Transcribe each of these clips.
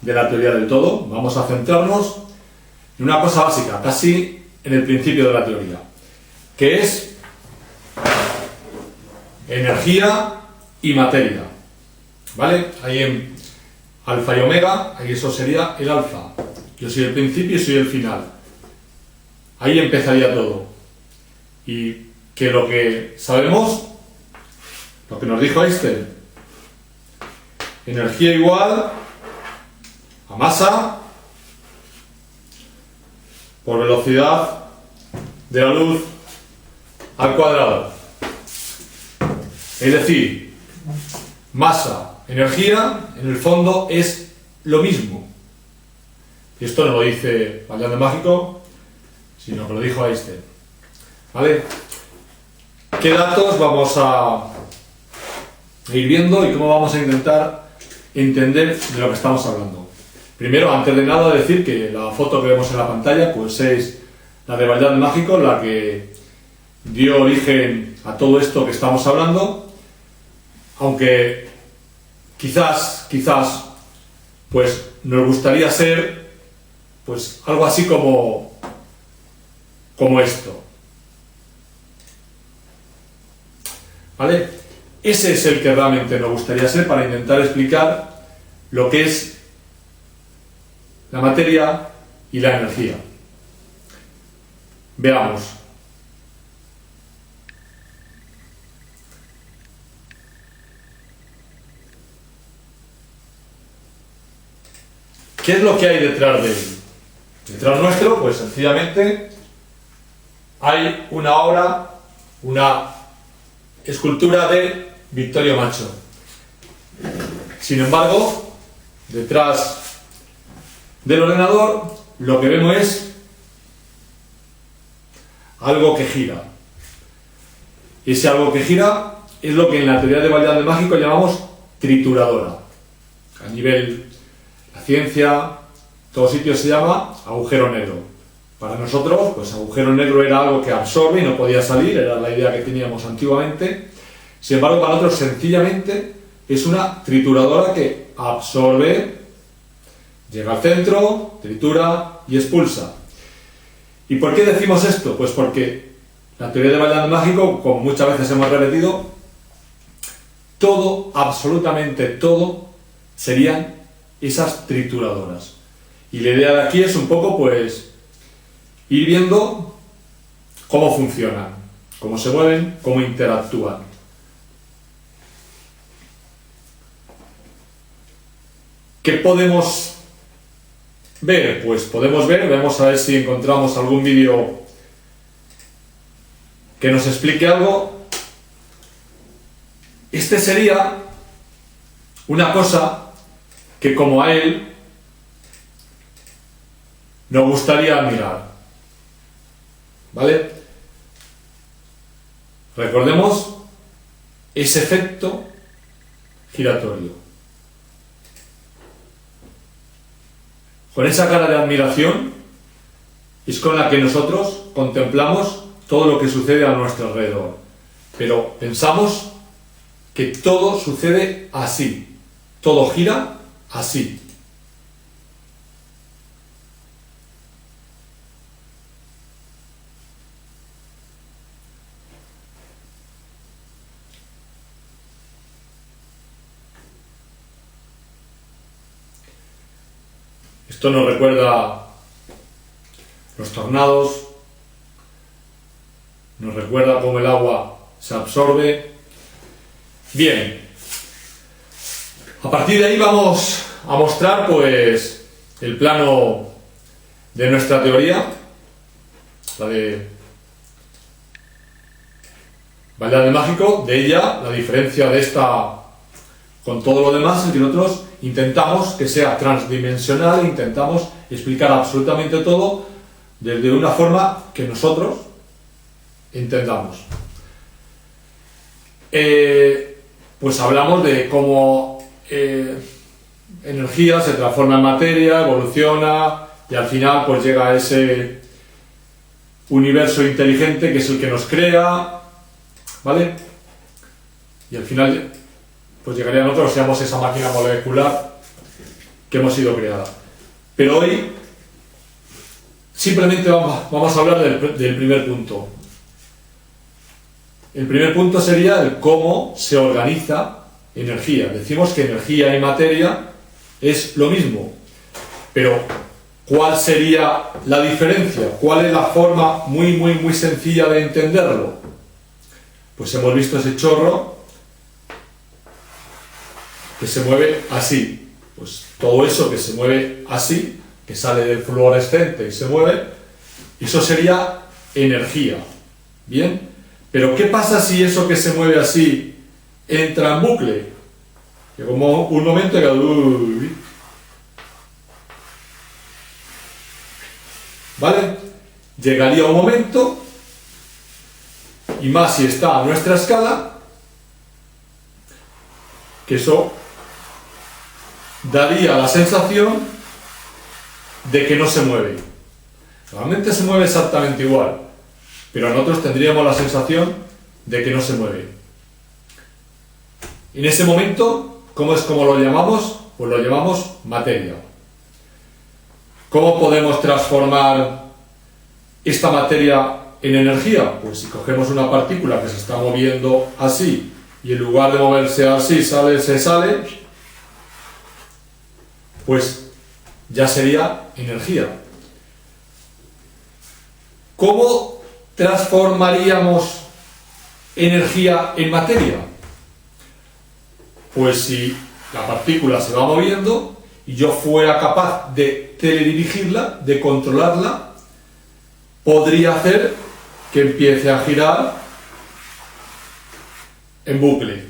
de la teoría del todo. Vamos a centrarnos en una cosa básica, casi en el principio de la teoría, que es energía y materia. ¿Vale? Ahí en alfa y omega, ahí eso sería el alfa. Yo soy el principio y soy el final. Ahí empezaría todo. Y que lo que sabemos, lo que nos dijo Einstein, energía igual a masa por velocidad de la luz al cuadrado. Es decir, masa, energía, en el fondo es lo mismo. Y esto no lo dice Valladolid Mágico, sino que lo dijo Einstein. ¿Vale? ¿Qué datos vamos a ir viendo y cómo vamos a intentar entender de lo que estamos hablando? Primero, antes de nada, decir que la foto que vemos en la pantalla pues es la de Valladolid Mágico, la que dio origen a todo esto que estamos hablando, aunque quizás pues nos gustaría ser pues algo así como esto. ¿Vale? Ese es el que realmente nos gustaría ser para intentar explicar lo que es la materia y la energía. Veamos. ¿Qué es lo que hay detrás de él? Detrás nuestro, pues sencillamente hay una obra, una escultura de Vittorio Macho. Sin embargo, detrás del ordenador lo que vemos es algo que gira. Ese algo que gira es lo que en la teoría de Valladolid Mágico llamamos trituradora. A nivel la ciencia, todo sitio se llama agujero negro. Para nosotros, pues agujero negro era algo que absorbe y no podía salir, era la idea que teníamos antiguamente. Sin embargo, para nosotros sencillamente es una trituradora que absorbe, llega al centro, tritura y expulsa. ¿Y por qué decimos esto? Pues porque la teoría de Valladolid Mágico, como muchas veces hemos repetido, todo, absolutamente todo, serían esas trituradoras. Y la idea de aquí es un poco, pues, ir viendo cómo funcionan, cómo se mueven, cómo interactúan. ¿Qué podemos ver? Pues podemos ver, vamos a ver si encontramos algún vídeo que nos explique algo. Este sería una cosa que, como a él, nos gustaría admirar. ¿Vale? Recordemos ese efecto giratorio. Con esa cara de admiración es con la que nosotros contemplamos todo lo que sucede a nuestro alrededor. Pero pensamos que todo sucede así. Todo gira así. Esto nos recuerda los tornados, nos recuerda cómo el agua se absorbe. Bien, a partir de ahí vamos a mostrar pues el plano de nuestra teoría, la de Valladolid Mágico. De ella, la diferencia de esta con todo lo demás es que nosotros intentamos que sea transdimensional, intentamos explicar absolutamente todo desde una forma que nosotros entendamos. Pues hablamos de cómo energía se transforma en materia, evoluciona y al final pues llega a ese universo inteligente que es el que nos crea, ¿vale? Y al final pues llegaría a nosotros, seamos esa máquina molecular que hemos sido creadas. Pero hoy simplemente vamos a hablar del primer punto. El primer punto sería el cómo se organiza energía. Decimos que energía y materia es lo mismo, pero ¿cuál sería la diferencia? ¿Cuál es la forma muy sencilla de entenderlo? Pues hemos visto ese chorro que se mueve así. Pues todo eso que se mueve así, que sale del fluorescente y se mueve, eso sería energía. ¿Bien? Pero ¿qué pasa si eso que se mueve así entra en bucle? Que como un momento que... ¿Vale? Llegaría un momento, y más si está a nuestra escala, que eso daría la sensación de que no se mueve. Realmente se mueve exactamente igual, pero nosotros tendríamos la sensación de que no se mueve. En ese momento, ¿cómo lo llamamos? Pues lo llamamos materia. ¿Cómo podemos transformar esta materia en energía? Pues si cogemos una partícula que se está moviendo así y en lugar de moverse así se sale, pues ya sería energía. ¿Cómo transformaríamos energía en materia? Pues si la partícula se va moviendo y yo fuera capaz de teledirigirla, de controlarla, podría hacer que empiece a girar en bucle.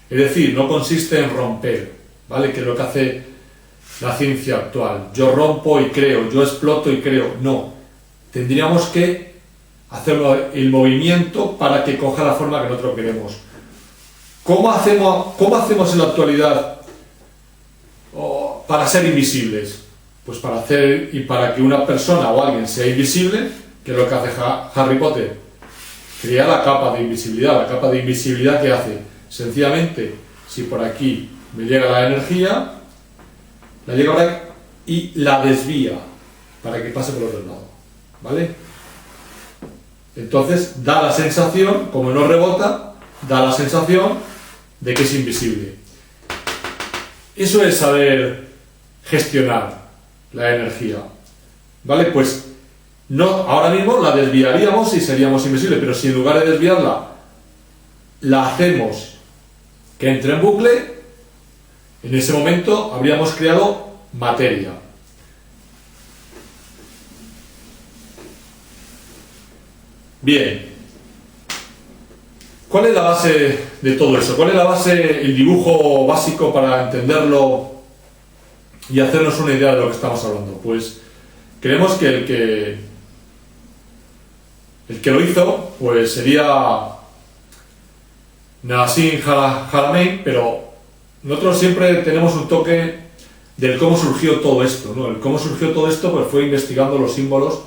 Es decir, no consiste en romper, ¿vale? Que es lo que hace la ciencia actual. Yo rompo y creo, yo exploto y creo. No. Tendríamos que hacer el movimiento para que coja la forma que nosotros queremos. ¿Cómo hacemos en la actualidad para ser invisibles? Pues para que una persona o alguien sea invisible, que es lo que hace Harry Potter, crea la capa de invisibilidad. La capa de invisibilidad que hace, sencillamente, si por aquí me llega la energía, la llega por aquí y la desvía para que pase por el otro lado, ¿vale? Entonces da la sensación, como no rebota, da la sensación de que es invisible. Eso es saber gestionar la energía, ¿vale? Pues no, ahora mismo la desviaríamos y seríamos invisibles, pero si en lugar de desviarla la hacemos que entre en bucle, en ese momento habríamos creado materia. Bien, ¿cuál es la base de todo eso? ¿Cuál es la base, el dibujo básico para entenderlo y hacernos una idea de lo que estamos hablando? Pues creemos que el que lo hizo pues sería Nassim Haramein, pero nosotros siempre tenemos un toque del cómo surgió todo esto, ¿no? El cómo surgió todo esto pues fue investigando los símbolos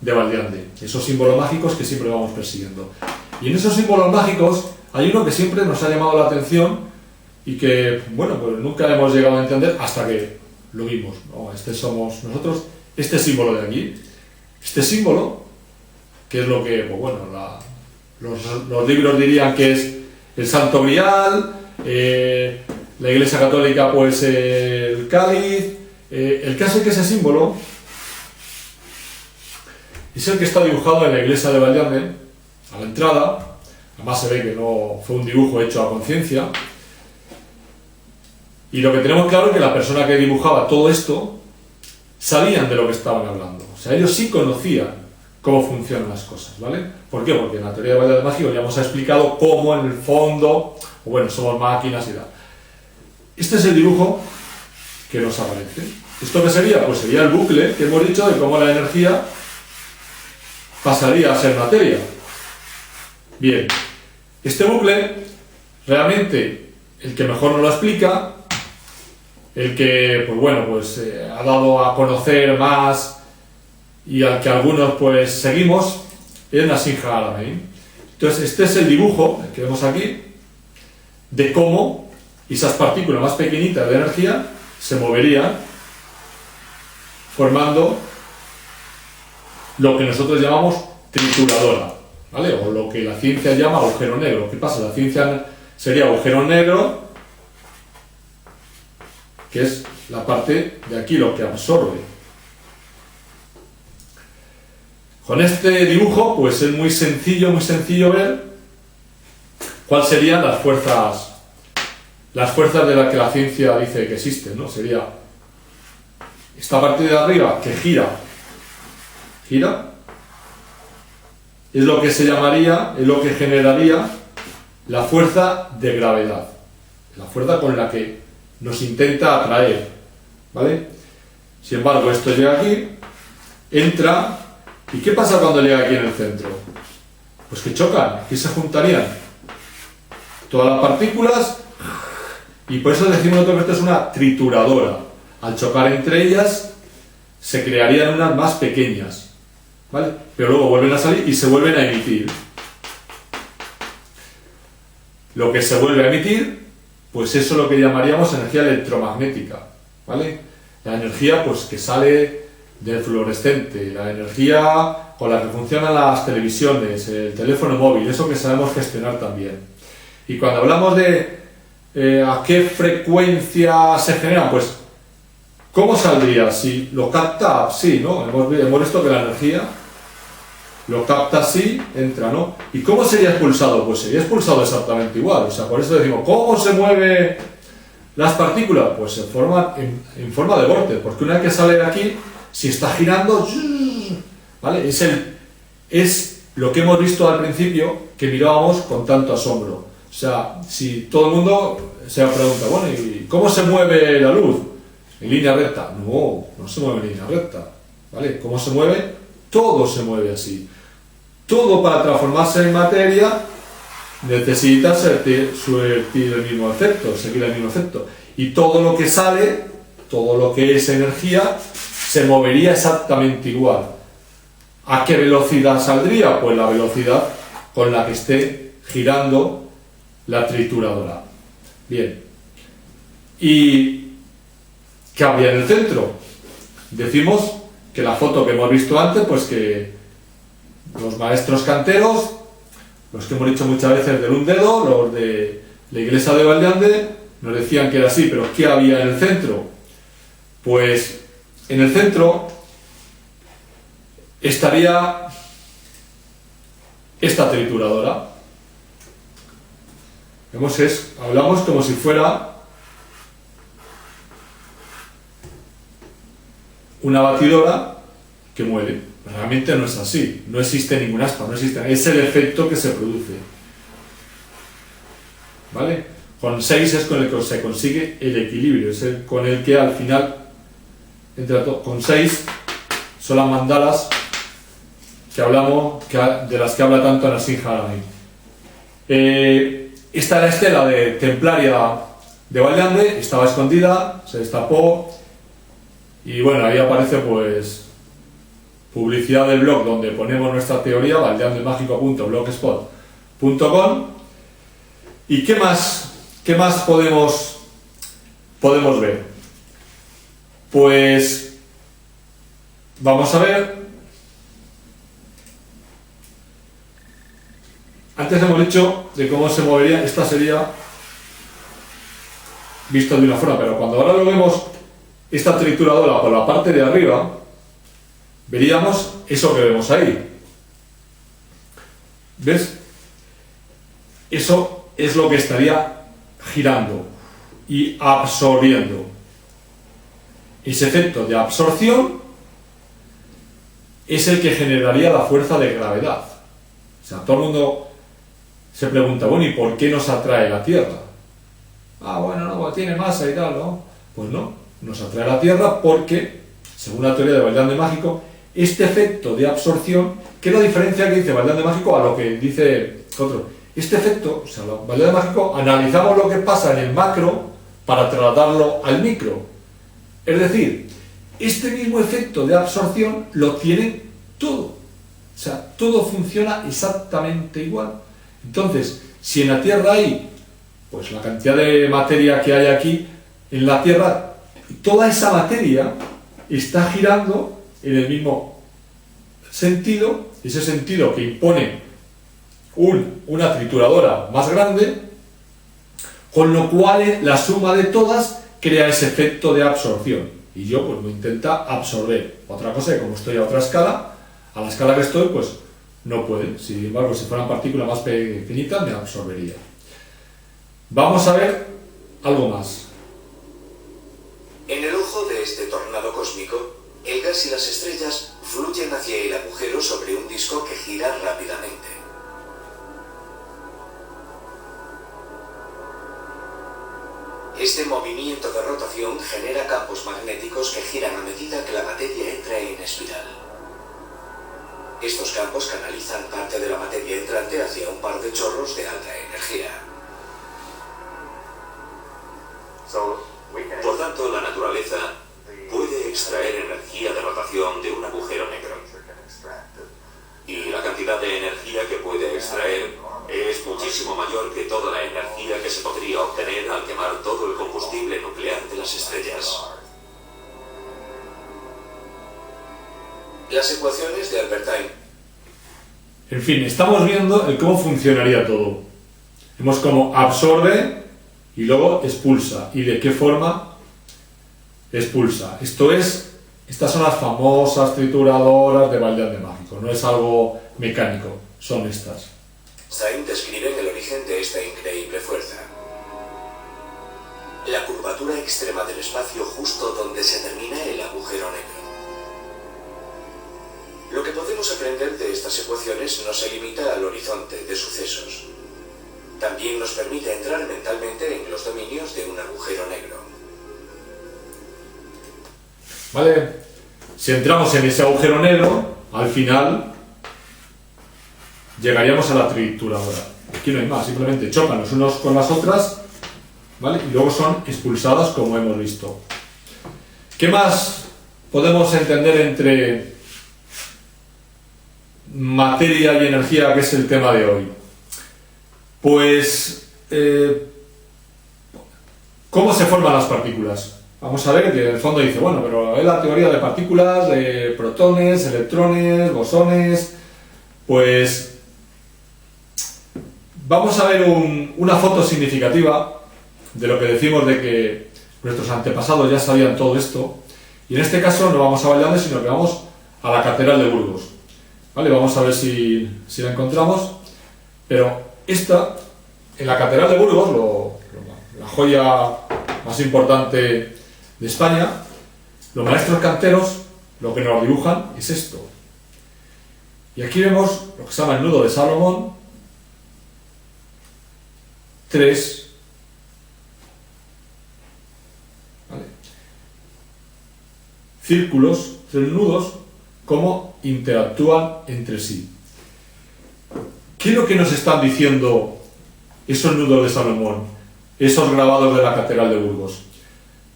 de Valdiande, esos símbolos mágicos que siempre vamos persiguiendo. Y en esos símbolos mágicos hay uno que siempre nos ha llamado la atención y que, bueno, pues nunca hemos llegado a entender hasta que lo vimos, ¿no? Este somos nosotros, este símbolo de aquí, este símbolo, que es lo que, pues bueno, los libros dirían que es el Santo Grial, la Iglesia Católica pues el cáliz, el caso es que ese símbolo es el que está dibujado en la iglesia de Valdiande, a la entrada. Además se ve que no fue un dibujo hecho a conciencia. Y lo que tenemos claro es que la persona que dibujaba todo esto sabían de lo que estaban hablando. O sea, ellos sí conocían cómo funcionan las cosas, ¿vale? ¿Por qué? Porque en la teoría de Valdiande mágico ya hemos explicado cómo en el fondo, o bueno, somos máquinas y tal. Este es el dibujo que nos aparece. ¿Esto qué sería? Pues sería el bucle que hemos dicho de cómo la energía pasaría a ser materia. Bien, este bucle, realmente, el que mejor nos lo explica, el que, pues bueno, pues ha dado a conocer más y al que algunos pues seguimos, es Nassim Haramein. Entonces, este es el dibujo, el que vemos aquí, de cómo esas partículas más pequeñitas de energía se moverían formando lo que nosotros llamamos trituradora, ¿vale? O lo que la ciencia llama agujero negro. ¿Qué pasa? La ciencia sería agujero negro, que es la parte de aquí, lo que absorbe. Con este dibujo, pues es muy sencillo ver cuáles serían las fuerzas de las que la ciencia dice que existen, ¿no? Sería esta parte de arriba que gira, es lo que se llamaría, es lo que generaría la fuerza de gravedad, la fuerza con la que nos intenta atraer, ¿vale? Sin embargo, esto llega aquí, entra, ¿y qué pasa cuando llega aquí en el centro? Pues que chocan, que se juntarían todas las partículas, y por eso decimos nosotros que esto es una trituradora. Al chocar entre ellas se crearían unas más pequeñas, ¿vale? Pero luego vuelven a salir y se vuelven a emitir. Lo que se vuelve a emitir, pues eso es lo que llamaríamos energía electromagnética, ¿vale? La energía, pues, que sale del fluorescente, la energía con la que funcionan las televisiones, el teléfono móvil, eso que sabemos gestionar también. Y cuando hablamos de a qué frecuencia se genera, pues, ¿cómo saldría? Si lo capta, sí, ¿no? Hemos visto que la energía lo capta así, entra, ¿no? ¿Y cómo sería expulsado? Pues sería expulsado exactamente igual. O sea, por eso decimos, ¿cómo se mueven las partículas? Pues se forman en forma de vórtice, porque una vez que sale de aquí, si está girando, ¿vale? Es lo que hemos visto al principio, que mirábamos con tanto asombro. O sea, si todo el mundo se pregunta, bueno, ¿y cómo se mueve la luz? ¿En línea recta? No se mueve en línea recta, ¿vale? ¿Cómo se mueve? Todo se mueve así. Todo, para transformarse en materia, necesita seguir el mismo efecto. Y todo lo que sale, todo lo que es energía, se movería exactamente igual. ¿A qué velocidad saldría? Pues la velocidad con la que esté girando la trituradora. Bien. ¿Y qué habría en el centro? Decimos que la foto que hemos visto antes, pues que los maestros canteros, los que hemos dicho muchas veces del un dedo, los de la iglesia de Valdeande, nos decían que era así, pero ¿qué había en el centro? Pues en el centro estaría esta trituradora. Hablamos como si fuera una batidora que mueve. Realmente no es así, no existe ningún aspa, no existe, es el efecto que se produce, ¿vale? Con 6 es con el que se consigue el equilibrio, es el con el que al final con 6 son las mandalas que hablamos, de las que habla tanto Nassim Haramein. Esta es la estela de templaria de Valdeande, estaba escondida, se destapó y bueno, ahí aparece pues publicidad del blog donde ponemos nuestra teoría, valdeandemagico.blogspot.com. ¿Y qué más podemos ver? Pues vamos a ver. Antes hemos dicho de cómo se movería, esta sería visto de una forma, pero cuando ahora lo vemos, esta trituradora por la parte de arriba, veríamos eso que vemos ahí. ¿Ves? Eso es lo que estaría girando y absorbiendo. Ese efecto de absorción es el que generaría la fuerza de gravedad. O sea, todo el mundo se pregunta, bueno, ¿y por qué nos atrae la Tierra? Bueno, no, pues tiene masa y tal, ¿no? Pues no, nos atrae la Tierra porque, según la teoría de Valdeande Mágico, este efecto de absorción, ¿qué es la diferencia que dice Valdeande Mágico a lo que dice otro? Este efecto, o sea, Valdeande Mágico, analizamos lo que pasa en el macro para trasladarlo al micro. Es decir, este mismo efecto de absorción lo tiene todo. O sea, todo funciona exactamente igual. Entonces, si en la Tierra hay, pues la cantidad de materia que hay aquí, en la Tierra Y toda esa materia está girando en el mismo sentido, ese sentido que impone una trituradora más grande, con lo cual la suma de todas crea ese efecto de absorción. Y yo pues me intenta absorber. Otra cosa es que como estoy a otra escala, a la escala que estoy, pues no puede. Sin embargo, si fueran partículas más pequeñitas, me absorbería. Vamos a ver algo más. En el ojo de este tornado cósmico, el gas y las estrellas fluyen hacia el agujero sobre un disco que gira rápidamente. Este movimiento de rotación genera campos magnéticos que giran a medida que la materia entra en espiral. Estos campos canalizan parte de la materia entrante hacia un par de chorros de alta energía. Por tanto, la naturaleza puede extraer energía de rotación de un agujero negro. Y la cantidad de energía que puede extraer es muchísimo mayor que toda la energía que se podría obtener al quemar todo el combustible nuclear de las estrellas. Las ecuaciones de Albert Einstein. En fin, estamos viendo el cómo funcionaría todo. Vemos cómo absorbe y luego expulsa. ¿Y de qué forma expulsa? Estas son las famosas trituradoras de balde mágico. No es algo mecánico, son estas. Einstein describe el origen de esta increíble fuerza. La curvatura extrema del espacio justo donde se termina el agujero negro. Lo que podemos aprender de estas ecuaciones no se limita al horizonte de sucesos. También nos permite entrar mentalmente en los dominios de un agujero negro. ¿Vale? Si entramos en ese agujero negro, al final llegaríamos a la trituradora. Aquí no hay más, simplemente chocan los unos con las otras, ¿vale? Y luego son expulsadas, como hemos visto. ¿Qué más podemos entender entre materia y energía, que es el tema de hoy? Pues, ¿cómo se forman las partículas? Vamos a ver que en el fondo dice, bueno, pero es la teoría de partículas, de protones, electrones, bosones. Pues vamos a ver una foto significativa de lo que decimos de que nuestros antepasados ya sabían todo esto. Y en este caso no vamos a Valladolid, sino que vamos a la Catedral de Burgos. ¿Vale? Vamos a ver si la encontramos. Pero esta, en la Catedral de Burgos, la joya más importante de España, los maestros canteros lo que nos dibujan es esto. Y aquí vemos lo que se llama el nudo de Salomón, 3, ¿vale? Círculos, 3 nudos, cómo interactúan entre sí. ¿Qué es lo que nos están diciendo esos nudos de Salomón, esos grabados de la Catedral de Burgos?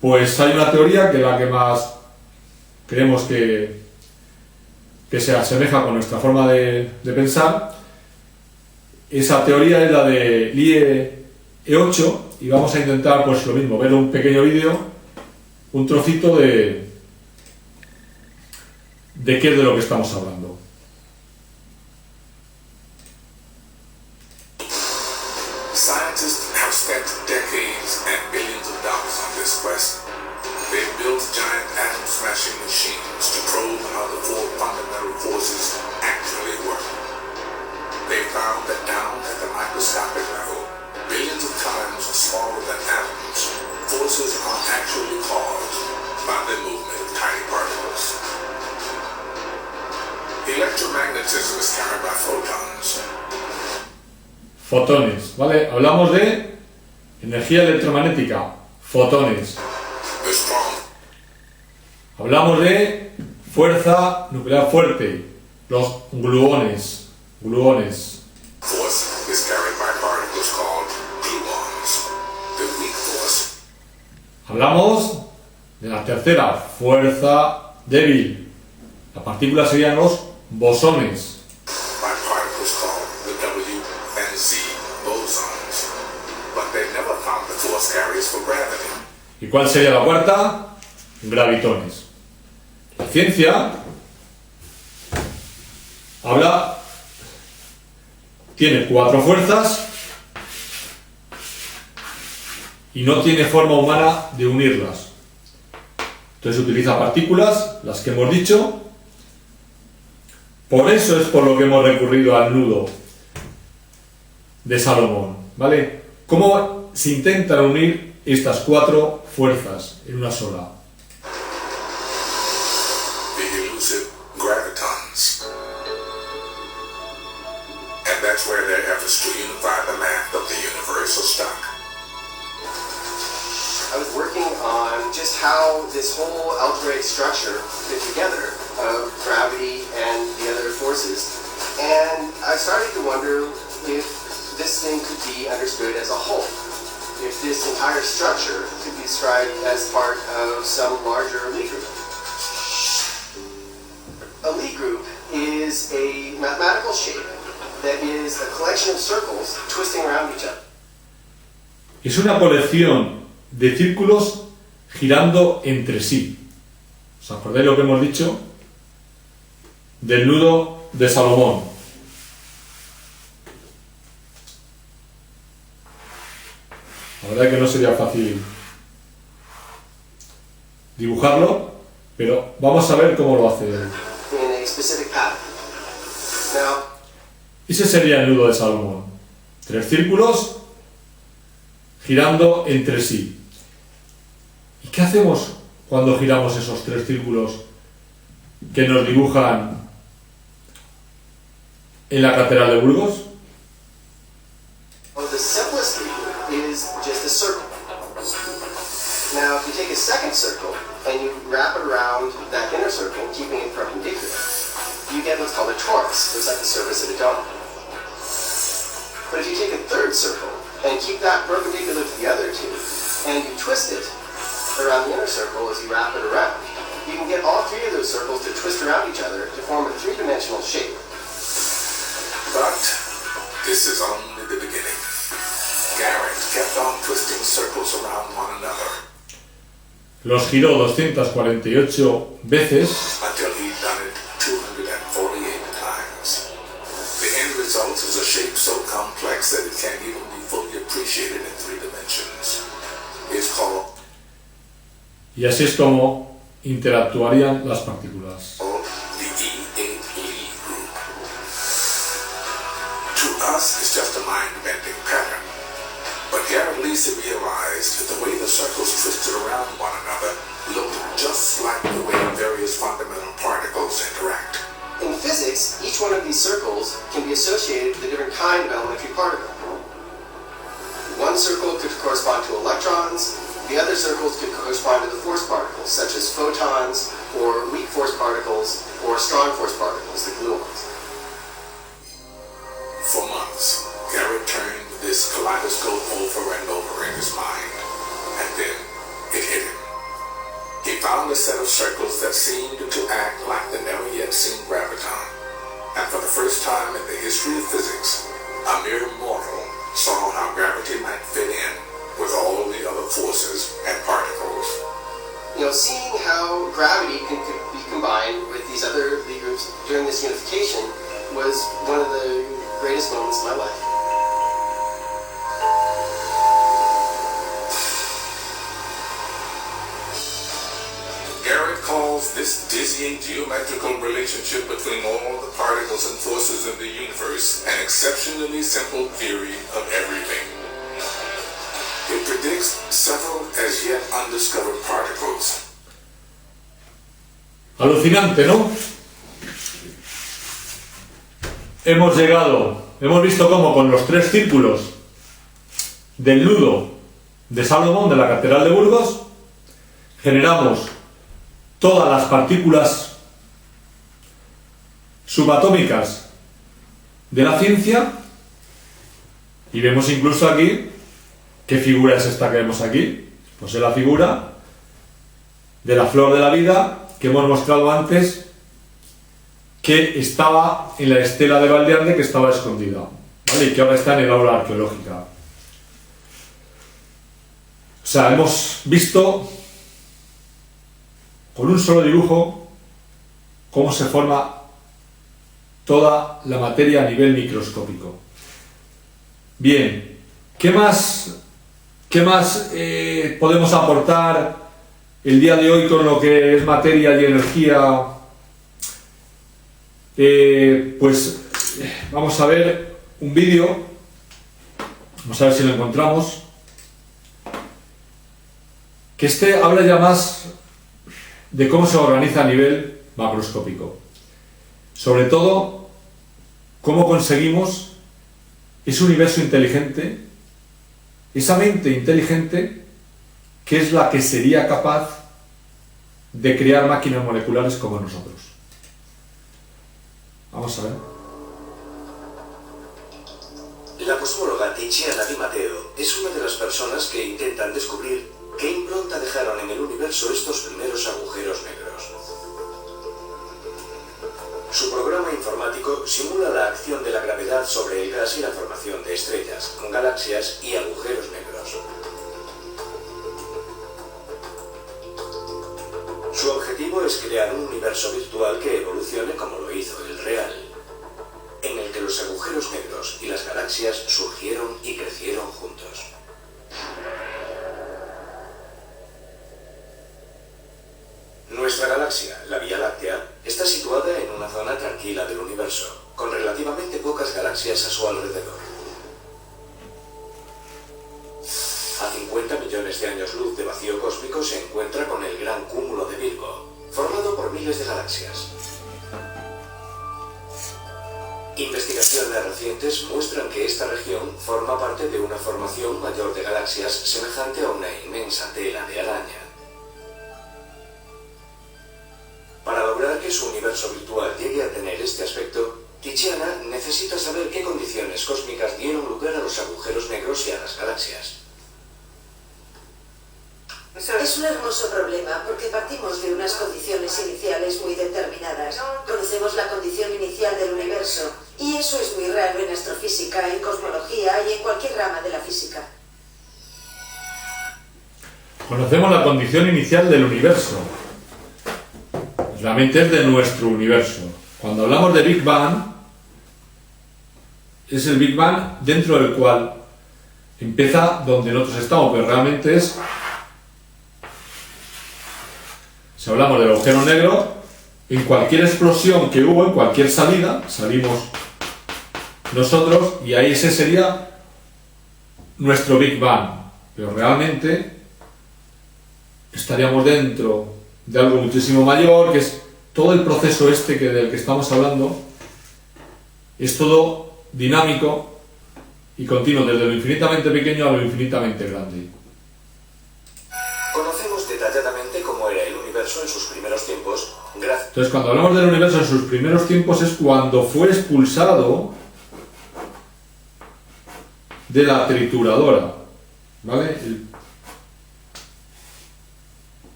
Pues hay una teoría que es la que más creemos que se asemeja con nuestra forma de pensar. Esa teoría es la de Lie E8 y vamos a intentar pues lo mismo, ver un pequeño vídeo, un trocito de qué es de lo que estamos hablando. Scientists have spent decades and billions of dollars on this quest. They've built giant atom-smashing machines to probe how the four fundamental forces actually work. They found that down at the microscopic level, billions of times smaller than atoms, forces are actually caused by the movement of tiny particles. Electromagnetism is carried by photons. Fotones, ¿vale? Hablamos de energía electromagnética, fotones. Hablamos de fuerza nuclear fuerte, los gluones. Hablamos de la tercera, fuerza débil. La partícula serían los bosones. ¿Y cuál sería la cuarta? gravitones. La ciencia tiene 4 fuerzas y no tiene forma humana de unirlas. Entonces utiliza partículas, las que hemos dicho. Por eso es por lo que hemos recurrido al nudo de Salomón, ¿vale? ¿Cómo se intentan unir estas 4 fuerzas en una sola? The elusive gravitons. And that's where their efforts to unify the math of the universe are stuck. I was working on just how this whole algebraic structure fit together of gravity and the other forces. And I started to wonder if this thing could be understood as a whole. If this entire structure could be described as part of some larger Lie group. A Lie group is a mathematical shape that is a collection of circles twisting around each other. Es una colección de círculos girando entre sí. ¿Os acordáis lo que hemos dicho? Del nudo de Salomón. La verdad es que no sería fácil dibujarlo, pero vamos a ver cómo lo hace él. In a specific pattern. Now, Ese sería el nudo de Salomón. 3 círculos girando entre sí. ¿Y qué hacemos cuando giramos esos 3 círculos que nos dibujan en la Catedral de Burgos? well, the simplest Lie group is just a circle. Now, if you take a second circle and you wrap it around that inner circle, keeping it perpendicular, you get what's called a torus. Looks like the surface of a donut. But if you take a third circle and keep that perpendicular to the other two, and you twist it around the inner circle as you wrap it around, you can get all 3 of those circles to twist around each other to form a 3-dimensional shape. But this is only the beginning. Garrett kept on twisting circles around one another Los giró 248 veces until he'd done it 248 times. The end result is a shape so complex that it can't even be fully appreciated in 3 dimensions. It's called y así es como interactuarían las partículas. the E8 Lie group. To us, it's just a mind-bending pattern. But Garrett Lisa realized that the way the circles twisted around one another looked just like the way various fundamental particles interact. In physics, each one of these circles can be associated with a different kind of elementary particle. One circle could correspond to electrons, the other circles could correspond to the force particles, such as photons, or weak force particles, or strong force particles, the gluons. For months, Garrett turned this kaleidoscope over and over in his mind, and then it hit him. He found a set of circles that seemed to act like the never-yet-seen graviton, and for the first time in the history of physics, a mere mortal saw how gravity might fit in with all the other forces and particles. You know, seeing how gravity can be combined with these other Lie groups during this unification was one of the greatest moments of my life. Garrett calls this dizzying geometrical relationship between all the particles and forces in the universe an exceptionally simple theory of everything. It predicts several as yet undiscovered particles. Alucinante, ¿no? Hemos visto cómo con los 3 círculos del nudo de Salomón de la Catedral de Burgos generamos todas las partículas subatómicas de la ciencia, y vemos incluso aquí, ¿qué figura es esta que vemos aquí? Pues es la figura de la flor de la vida que hemos mostrado antes, que estaba en la estela de Valdearde, que estaba escondida, ¿vale? Y que ahora está en el aula arqueológica. O sea, hemos visto con un solo dibujo, cómo se forma toda la materia a nivel microscópico. Bien, ¿qué más podemos aportar el día de hoy con lo que es materia y energía? Pues vamos a ver un vídeo, vamos a ver si lo encontramos, que habla ya más de cómo se organiza a nivel macroscópico. Sobre todo, cómo conseguimos ese universo inteligente, esa mente inteligente, que es la que sería capaz de crear máquinas moleculares como nosotros. Vamos a ver. La cosmóloga Tiziana Di Matteo es una de las personas que intentan descubrir qué impronta dejaron en el universo estos primeros agujeros negros. Su programa informático simula la acción de la gravedad sobre el gas y la formación de estrellas, galaxias y agujeros negros. Su objetivo es crear un universo virtual que evolucione como lo hizo el real, en el que los agujeros negros y las galaxias surgieron y crecieron juntos. Nuestra galaxia, la Vía Láctea, está situada en una zona tranquila del universo, con relativamente pocas galaxias a su alrededor. A 50 millones de años luz de vacío cósmico se encuentra con el gran cúmulo de Virgo, formado por miles de galaxias. Investigaciones recientes muestran que esta región forma parte de una formación mayor de galaxias semejante a una inmensa tela de araña. Para lograr que su universo virtual llegue a tener este aspecto, Tiziana necesita saber qué condiciones cósmicas dieron lugar a los agujeros negros y a las galaxias. Es un hermoso problema porque partimos de unas condiciones iniciales muy determinadas. Conocemos la condición inicial del universo y eso es muy raro en astrofísica, en cosmología y en cualquier rama de la física. Conocemos la condición inicial del universo. Realmente es de nuestro universo. Cuando hablamos de Big Bang, es el Big Bang dentro del cual empieza donde nosotros estamos, pero realmente es... Si hablamos del agujero negro, en cualquier explosión que hubo, en cualquier salida, salimos nosotros y ahí ese sería nuestro Big Bang. Pero realmente estaríamos dentro de algo muchísimo mayor, que es todo el proceso del que estamos hablando, es todo dinámico y continuo, desde lo infinitamente pequeño a lo infinitamente grande. Conocemos detalladamente cómo era el universo en sus primeros tiempos, Entonces, cuando hablamos del universo en sus primeros tiempos es cuando fue expulsado de la trituradora, ¿vale?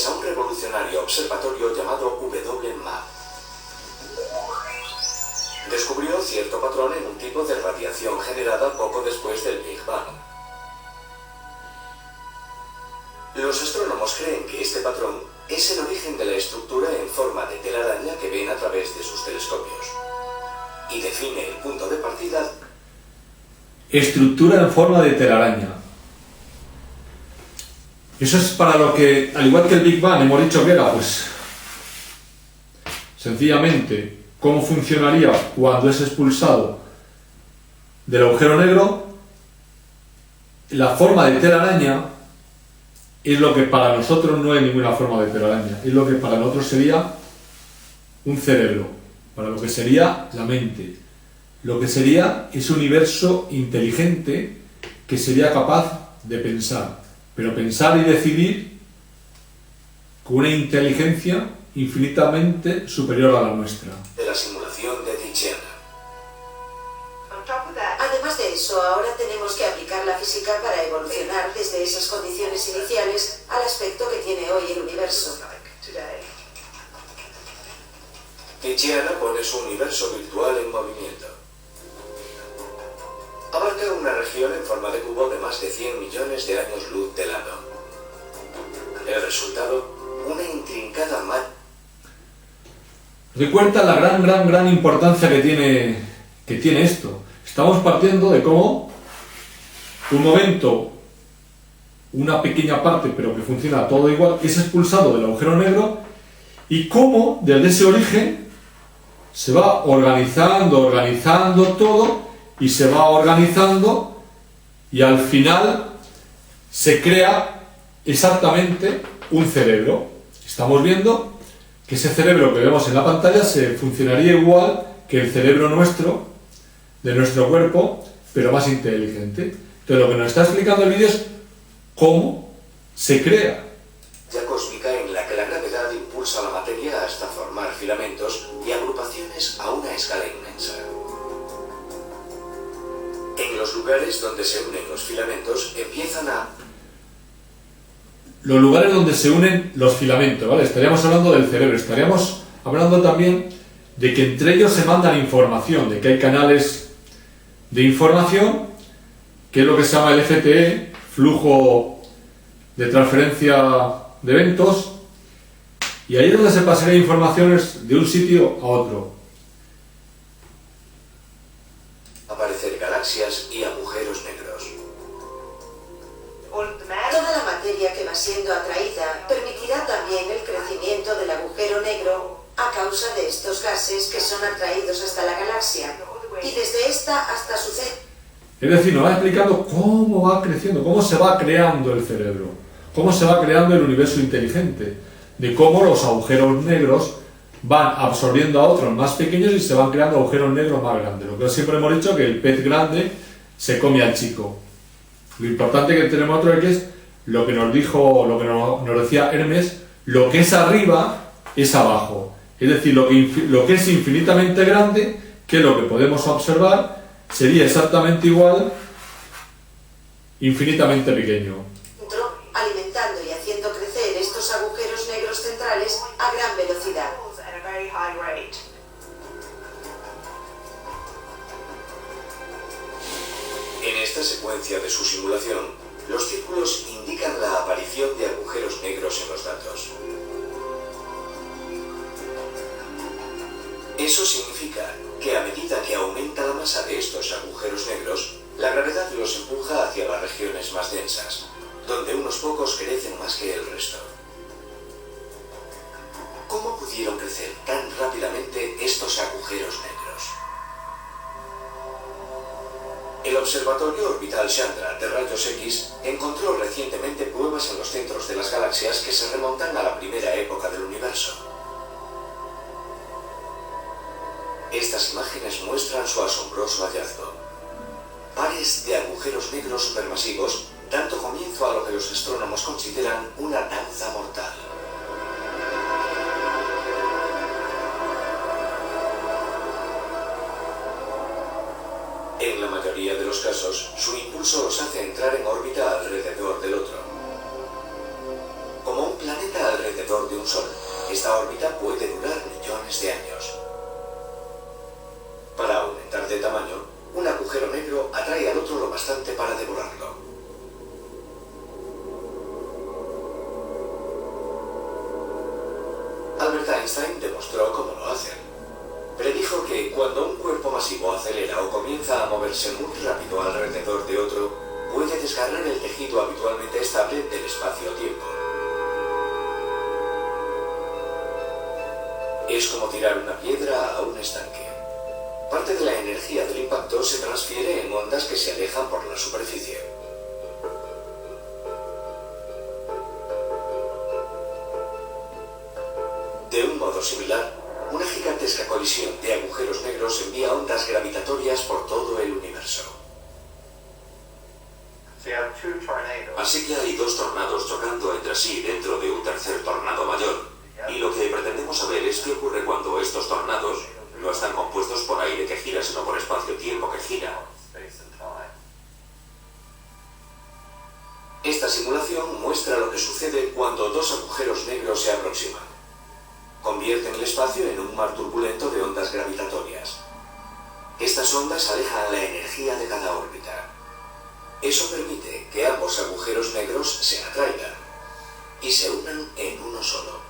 gracias a un revolucionario observatorio llamado WMAP. Descubrió cierto patrón en un tipo de radiación generada poco después del Big Bang. Los astrónomos creen que este patrón es el origen de la estructura en forma de telaraña que ven a través de sus telescopios y define el punto de partida. Estructura en forma de telaraña. Eso es para lo que, al igual que el Big Bang, hemos dicho que era, pues, sencillamente, cómo funcionaría cuando es expulsado del agujero negro. La forma de telaraña es lo que para nosotros no es ninguna forma de telaraña, es lo que para nosotros sería un cerebro, para lo que sería la mente, lo que sería ese universo inteligente que sería capaz de pensar, pero pensar y decidir con una inteligencia infinitamente superior a la nuestra. De la simulación de Tiziana. Además de eso, ahora tenemos que aplicar la física para evolucionar desde esas condiciones iniciales al aspecto que tiene hoy el universo. Tiziana pone su universo virtual en movimiento. Abarca una región en forma de cubo de más de 100 millones de años luz de lado. El resultado, una intrincada máquina. De cuenta la gran importancia que tiene esto. Estamos partiendo de cómo un momento, una pequeña parte, pero que funciona todo igual, es expulsado del agujero negro, y cómo desde ese origen se va organizando todo, y se va organizando, y al final se crea exactamente un cerebro. Estamos viendo que ese cerebro que vemos en la pantalla se funcionaría igual que el cerebro nuestro, de nuestro cuerpo, pero más inteligente. Entonces lo que nos está explicando el vídeo es cómo se crea. Cósmica en la que la gravedad impulsa la materia hasta formar filamentos y agrupaciones a una escala inmensa. En los lugares donde se unen los filamentos empiezan a... Los lugares donde se unen los filamentos, ¿vale? Estaríamos hablando del cerebro, estaríamos hablando también de que entre ellos se mandan información, de que hay canales de información, que es lo que se llama el FTE, flujo de transferencia de eventos, y ahí es donde se pasaría informaciones de un sitio a otro. Aparecer galaxias y agujeros negros. Toda la materia que va siendo atraída permitirá también el crecimiento del agujero negro a causa de estos gases que son atraídos hasta la galaxia y desde esta hasta su centro. Es decir, nos va explicando cómo va creciendo, cómo se va creando el cerebro, cómo se va creando el universo inteligente, de cómo los agujeros negros van absorbiendo a otros más pequeños y se van creando agujeros negros más grandes. Lo que siempre hemos dicho, que el pez grande se come al chico. Lo importante que tenemos otro es lo que nos dijo, lo que nos decía Hermes, lo que es arriba es abajo. Es decir, lo que es infinitamente grande, que es lo que podemos observar, sería exactamente igual, infinitamente pequeño. Alimentando y haciendo crecer estos agujeros negros centrales a gran velocidad. En esta secuencia de su simulación, los círculos indican la aparición de agujeros negros en los datos. Eso significa que a medida que aumenta la masa de estos agujeros negros, la gravedad los empuja hacia las regiones más densas, donde unos pocos crecen más que el resto. ¿Cómo pudieron crecer tan rápidamente estos agujeros negros? El Observatorio Orbital Chandra de Rayos X encontró recientemente pruebas en los centros de las galaxias que se remontan a la primera época del universo. Estas imágenes muestran su asombroso hallazgo. Pares de agujeros negros supermasivos, dando comienzo a lo que los astrónomos consideran una danza mortal. En la mayoría de los casos, su impulso los hace entrar en órbita alrededor del otro. Como un planeta alrededor de un sol, esta órbita puede durar millones de años. Para aumentar de tamaño, un agujero negro atrae al otro lo bastante para devorarlo. Albert Einstein demostró cómo lo hacen. Predijo que cuando un cuerpo masivo acelera o comienza a moverse muy rápido alrededor de otro, puede desgarrar el tejido habitualmente estable del espacio-tiempo. Es como tirar una piedra a un estanque. Parte de la energía del impacto se transfiere en ondas que se alejan por la superficie. De un modo similar, una gigantesca colisión de agujeros negros envía ondas gravitatorias por todo el universo. Así que hay dos tornados chocando entre sí dentro de un tercer tornado mayor. Y lo que pretendemos saber es qué ocurre cuando estos tornados no están compuestos por aire que gira, sino por espacio-tiempo que gira. Esta simulación muestra lo que sucede cuando dos agujeros negros se aproximan. Convierten el espacio en un mar turbulento de ondas gravitatorias. Estas ondas alejan la energía de cada órbita. Eso permite que ambos agujeros negros se atraigan y se unan en uno solo.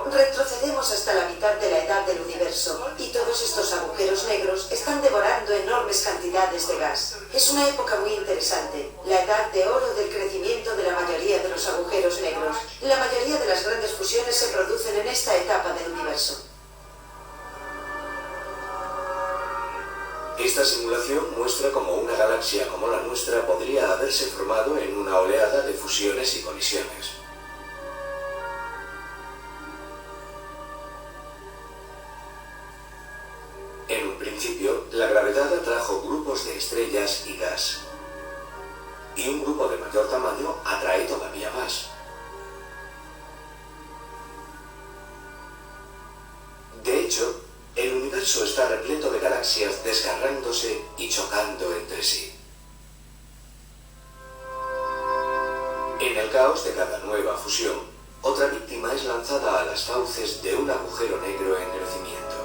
Retrocedemos hasta la mitad de la edad del universo, y todos estos agujeros negros están devorando enormes cantidades de gas. Es una época muy interesante, la edad de oro del crecimiento de la mayoría de los agujeros negros. La mayoría de las grandes fusiones se producen en esta etapa del universo. Esta simulación muestra cómo una galaxia como la nuestra podría haberse formado en una oleada de fusiones y colisiones. En un principio, la gravedad atrajo grupos de estrellas y gas. Y un grupo de mayor tamaño atrae todavía más. De hecho, el universo está repleto de galaxias desgarrándose y chocando entre sí. En el caos de cada nueva fusión, otra víctima es lanzada a las fauces de un agujero negro en crecimiento.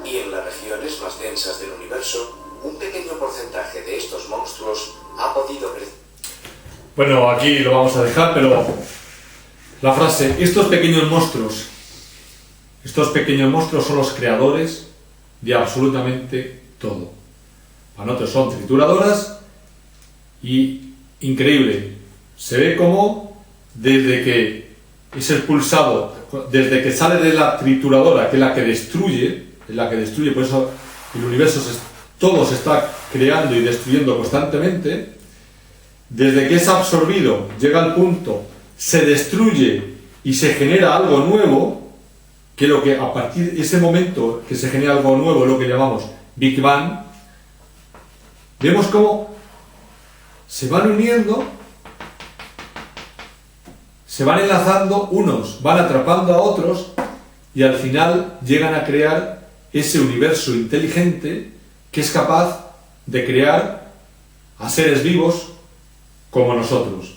Y en las regiones más densas del universo, un pequeño porcentaje de estos monstruos ha podido crecer. Bueno, aquí lo vamos a dejar, pero la frase, estos pequeños monstruos son los creadores de absolutamente todo. Para nosotros son trituradoras y increíble, se ve como desde que es expulsado, desde que sale de la trituradora, que es la que destruye, por eso el universo todo se está creando y destruyendo constantemente, desde que es absorbido, llega al punto, se destruye y se genera algo nuevo, que lo que a partir de ese momento que se genera algo nuevo es lo que llamamos Big Bang. Vemos cómo se van uniendo, se van enlazando, unos van atrapando a otros y al final llegan a crear ese universo inteligente que es capaz de crear a seres vivos como nosotros.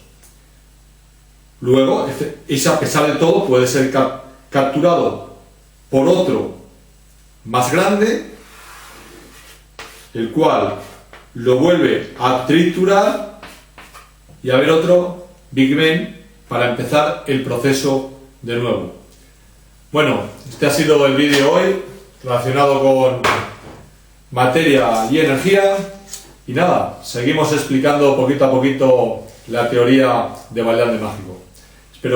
Luego, ese a pesar de todo puede ser capturado por otro más grande, el cual lo vuelve a triturar y a ver otro Big Bang para empezar el proceso de nuevo. Bueno, este ha sido el vídeo hoy relacionado con materia y energía y nada, seguimos explicando poquito a poquito la teoría de Valdeán de Mágico.